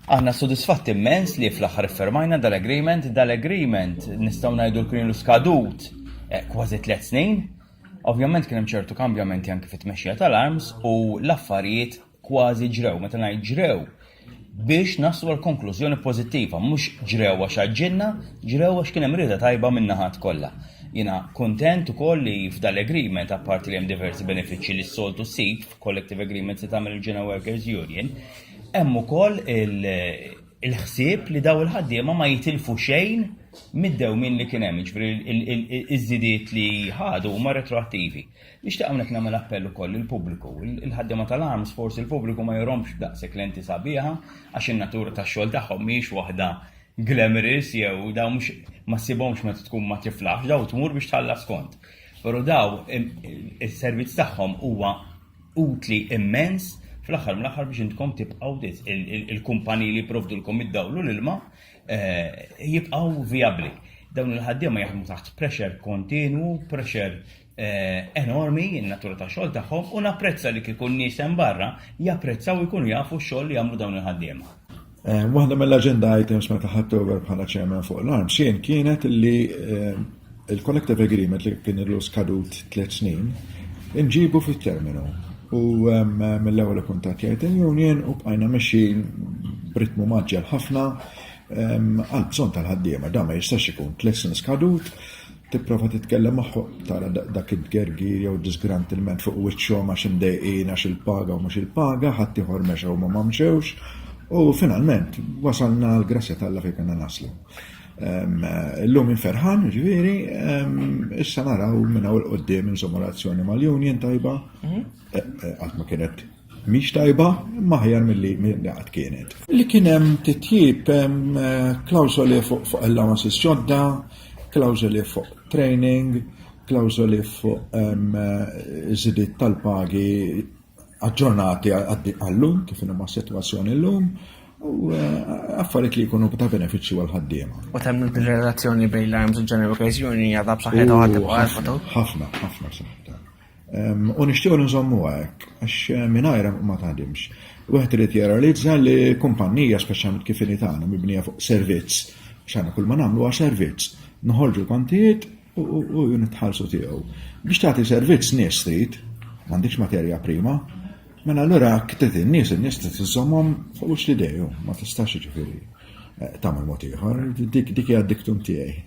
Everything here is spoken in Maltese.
Aħna sodisfatti immens li fl-aħħar iffermajna dal-agreement nistgħu ngħidu l-kien skadut kważi 3 snin. Ovvjament kien hemm ċertu kambjamenti anke fit-tmexxija tal-arms u l-affarijiet kważi ġrew, meta ngħid ġrew biex naslu għal konklużjoni pożittiva, mhux ġrew għax aġġilna, ġrew għax kien hemm rieda tajba min-naħat kollha. Jiena kuntent ukoll li f'dal-agreement apparti li hemm diversi benefiċċji li s-soltu ssib f'collective agreements li tagħmel il-General Workers Union, hemm ukoll il-ħsieb li daw il-ħaddiema ma jitilfu xejn mid-dewmien li kien hemm, jiġifieri iż-żidiet li ħadu huma retroattivi. Nixtieq hawnhekk nagħmel appell ukoll lill-pubbliku. Il-ħaddiema tal-arms forsi l-pubbliku ma jromx daqshekk lenti sabiħa għax in-natura tax-xogħol tagħhom mhix waħda glamorous jew daw mhux ma ssibhomx meta tkun ma tiflaħx, daw tmur biex tħallas kont. Però daw is-servizz tagħhom huwa utli immens fl-aħħar mill-aħħar biex intkom tibqgħu il-kumpaniji li jipprovdulkom id-dawlu l-ilma jibqgħu vijabbli. Dawn il-ħaddiema jaħdmu taħt pressure kontinu, pressure enormi in-natura tax-xogħol tagħhom u napprezza li kieku nies hemm barra japprezzaw ikunu jafu x-xogħol li jagħmlu dawn il-ħaddiema. Waħda mill-agenda items meta ħadtu over bħala chairman fuq l-arms kienet li il-collective agreement li kien ilu skadut 3 snin inġibu fit-terminu. U mill-ewwel kuntatt jgħid il-Union u bqajna mexxin b'ritmu maġġel ħafna għal bżonn tal-ħaddiema. Dan ma jistax ikun 3 snin skadut, tipprova titkellem magħhom tara dak id-gergi jew disgrantilment fuq wiċċhom għax imdejqin għax il-paga u mhux il-paga, ħadd ieħor mexew u ma mxewx, u finalment wasalna l-grazzja tal-Alla fejn kellna naslu. Illum inferħan, ġifieri, issa naraw minn hawn il-qudiem insomma relazzjoni mal-Union tajba, qatt ma kienet mhix tajba, imma aħjar milli qatt kienet. Li kien hemm titjib klawżoli fuq allowances ġodda, klawżoli fuq training, klawżoli fuq żidiet tal-pagi aġġornati għallum kif inhuma s-sitwazzjoni llum. U affarijiet li jkunu ta' benefiċċju għal ħaddiema. U temm il-relazzjoni bejn l-arms u l-General Workers Union għadha b'saħħitha ħadda ħafna b'saħħitha. U nixtiequ nżommu hekk għax mingħajr ma taħdimx. Wieħed irid jirrealizza li kumpanija speċjalment kif inhi tagħna mibnija fuq servizz, x'għandna kull ma nagħmlu huwa servizz. Noħorġu l-kontijiet u nitħallsu tiegħu. Biex tagħti servizz nies trid, m'għandikx materja prima, mela allura ktet in-nies trid iżommhom fuq l-idejhom, ma tistax ġifieri tagħmel mod ieħor, dik hija d-diktum tiegħi.